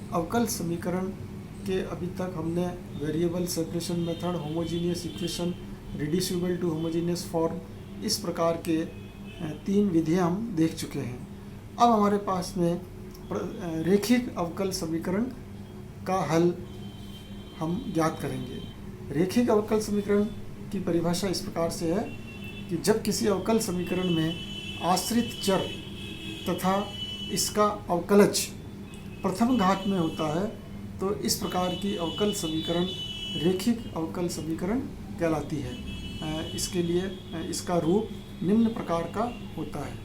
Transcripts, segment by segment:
अवकल समीकरण के अभी तक हमने variable separation method, homogeneous equation, reducible to homogeneous form, इस प्रकार के 3 विधियां हम देख चुके हैं। अब हमारे पास में रेखिक अवकल समीकरण का हल हम ज्ञात करेंगे। रेखिक अवकल समीकरण की परिभाषा इस प्रकार से है कि जब किसी अवकल समीकरण में आश्रित चर तथा इसका अवकलज प्रथम घात में होता है तो इस प्रकार की अवकल समीकरण रेखिक अवकल समीकरण कहलाती है। इसके लिए इसका रूप निम्न प्रकार का होता है: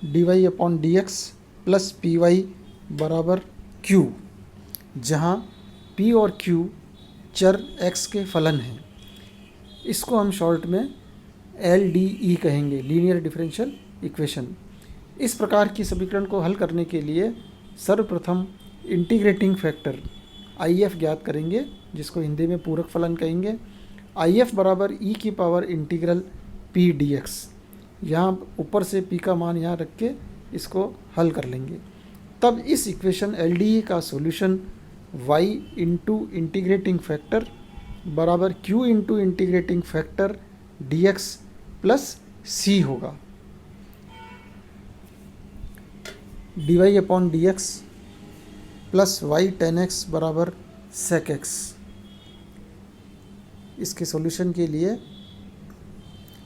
dy/dx प्लस py बराबर q, जहाँ p और q चर x के फलन हैं। इसको हम शॉर्ट में LDE कहेंगे, लीनियर डिफरेंशियल इक्वेशन। इस प्रकार की समीकरण को हल करने के लिए सर्वप्रथम इंटीग्रेटिंग फैक्टर IF ज्ञात करेंगे, जिसको हिंदी में पूरक फलन कहेंगे। IF बराबर e⁻∫ p dx। यहाँ ऊपर से p का मान यहाँ रख के इसको हल कर लेंगे। तब इस इक्वेशन LDE का solution y into integrating factor बराबर q into integrating factor dx plus c होगा। dy/dx plus y tan x बराबर sec x। इसके सॉल्यूशन के लिए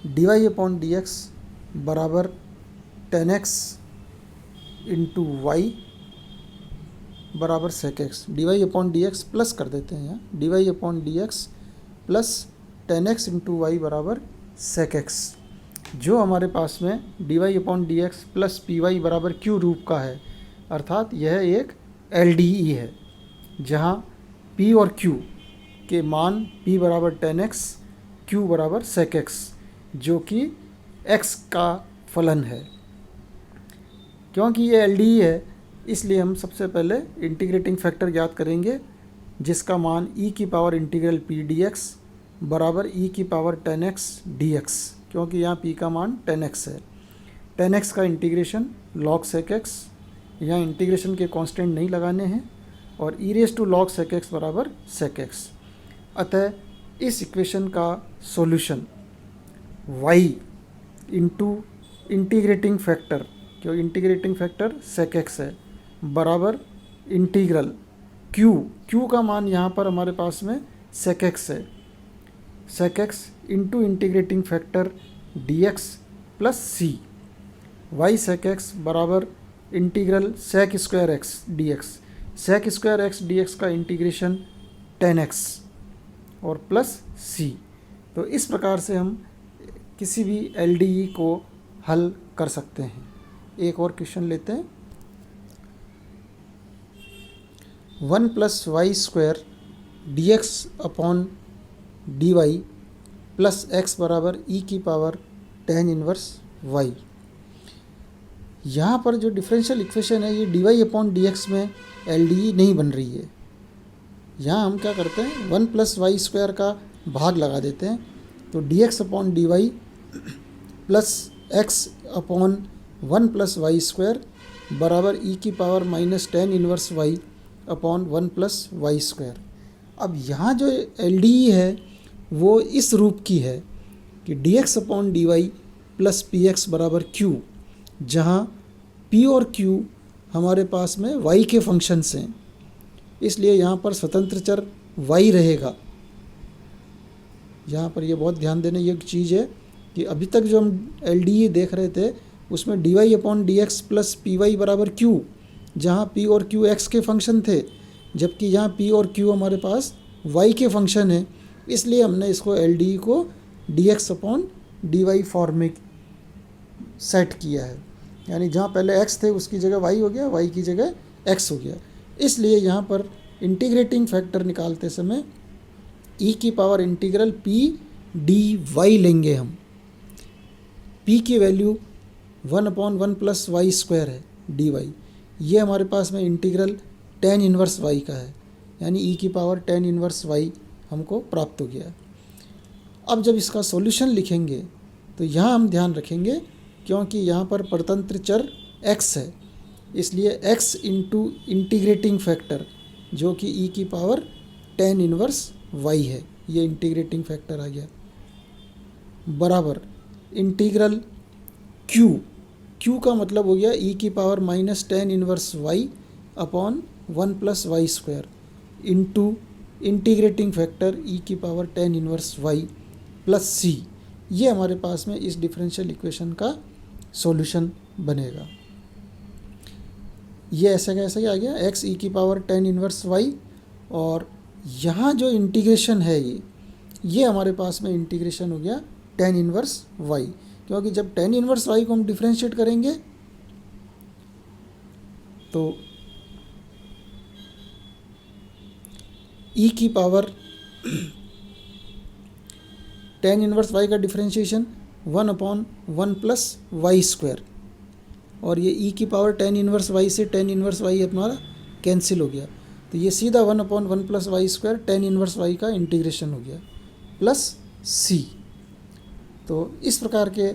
dy/dx बराबर tan x इंटू y बराबर sec x। dy/dx प्लस कर देते हैं यहाँ, dy/dx plus tan x into y बराबर sec x, जो हमारे पास में dy/dx प्लस py बराबर q रूप का है, अर्थात यह एक LDE है, जहाँ p और q के मान p बराबर tan x, q बराबर sec x, जो कि x का फलन है। क्योंकि ये LDE है इसलिए हम सबसे पहले इंटीग्रेटिंग फैक्टर ज्ञात करेंगे, जिसका मान e⁻∫ p dx बराबर e⁻tan x dx, क्योंकि यहाँ p का मान tan x है। tan x का इंटीग्रेशन log sec x, यहाँ इंटीग्रेशन के कांस्टेंट नहीं लगाने हैं, और e⁻log sec x बराबर sec x। अतः इस इक्वेशन का solution y into integrating factor, क्योंकि इंटीग्रेटिंग फैक्टर sec x है, बराबर इंटीग्रल q का मान यहाँ पर हमारे पास में sec x है, sec x into integrating factor dx plus c, y sec x बराबर integral sec square x dx, sec square x dx का इंटीग्रेशन tan x और प्लस c। तो इस प्रकार से हम किसी भी LDE को हल कर सकते हैं। एक और क्वेश्चन लेते हैं। 1 plus y square dx upon dy plus x बराबर e⁻tan इनवर्स y। यहाँ पर जो डिफरेंशियल इक्वेशन है ये dy/dx में LDE नहीं बन रही है। यहाँ हम क्या करते हैं, 1 प्लस वाई स्क्वायर का भाग लगा देते हैं, तो dx upon dy plus x upon 1 plus y square बराबर e⁻tan inverse y upon 1 plus y square. अब यहाँ जो LDE है वो इस रूप की है कि dx upon dy plus px बराबर q, जहाँ p और q हमारे पास में y के फंक्शंस हैं, इसलिए यहाँ पर स्वतंत्र चर y रहेगा। यहाँ पर ये बहुत ध्यान देने योग्य चीज़ है कि अभी तक जो हम LDE देख रहे थे उसमें dy/dx प्लस py बराबर q, जहाँ p और q x के फंक्शन थे, जबकि यहाँ p और q हमारे पास y के फंक्शन है, इसलिए हमने इसको LDE को dx अपॉन dy फॉर्म में सेट किया है। यानी जहाँ पहले x थे उसकी जगह y हो गया, y की जगह x हो गया। इसलिए यहाँ पर इंटीग्रेटिंग फैक्टर निकालते समय e⁻∫ p dy लेंगे हम। p की वैल्यू 1/1 प्लस वाई स्क्वायर है dy, ये हमारे पास में इंटीग्रल tan इनवर्स y का है, यानी e⁻tan इनवर्स y हमको प्राप्त हो गया। अब जब इसका सॉल्यूशन लिखेंगे तो यहाँ हम ध्यान रखेंगे, क्योंकि यहाँ पर परतंत्र चर x है, इसलिए x इंटू इंटीग्रेटिंग फैक्टर जो कि e की पावर tan इनवर्स y है, ये इंटीग्रेटिंग फैक्टर आ गया, बराबर इंटीग्रल q का मतलब हो गया e की power minus tan inverse y upon 1 plus y square into integrating factor e की power tan inverse y plus c। ये हमारे पास में इस डिफरेंशियल इक्वेशन का सॉल्यूशन बनेगा। ये ऐसे का ऐसा ही आ गया, x e की पावर tan इनवर्स y, और यहाँ जो इंटीग्रेशन है ये हमारे पास में इंटीग्रेशन हो गया tan इनवर्स y, क्योंकि जब tan इनवर्स y को हम डिफरेंशिएट करेंगे तो e की पावर tan इनवर्स y का डिफरेंशिएशन 1/1 प्लस वाई स्क्वायर, और ये e की पावर tan इनवर्स y से tan इनवर्स y हमारा कैंसिल हो गया, तो ये सीधा 1/1 plus y square tan inverse y का इंटीग्रेशन हो गया प्लस c। तो इस प्रकार के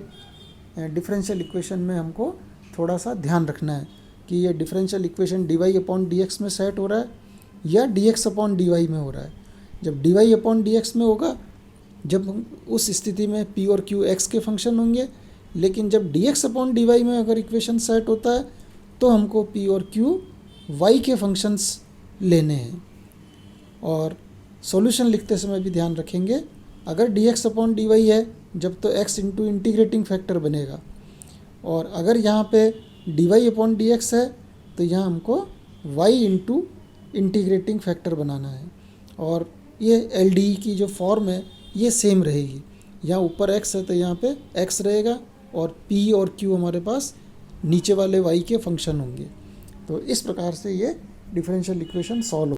डिफरेंशियल इक्वेशन में हमको थोड़ा सा ध्यान रखना है कि ये डिफरेंशियल इक्वेशन dy/dx में सेट हो रहा है या dx/dy में हो रहा है। जब dy/dx में होगा, जब उस स्थिति में p और q x के फंक्शन होंगे, लेकिन जब dx/dy में अगर इक्वेशन सेट होता है तो हमको p और q y के फंक्शंस लेने हैं। और सॉल्यूशन लिखते समय भी ध्यान रखेंगे, अगर dx/dy है जब तो x इंटू इंटीग्रेटिंग फैक्टर बनेगा, और अगर यहाँ पे dy/dx है तो यहाँ हमको y इंटू इंटीग्रेटिंग फैक्टर बनाना है। और ये LDE की जो फॉर्म है ये सेम रहेगी, यहाँ ऊपर x है तो यहाँ पे x रहेगा और p और q हमारे पास नीचे वाले y के फंक्शन होंगे। तो इस प्रकार से ये डिफरेंशियल इक्वेशन सॉल्व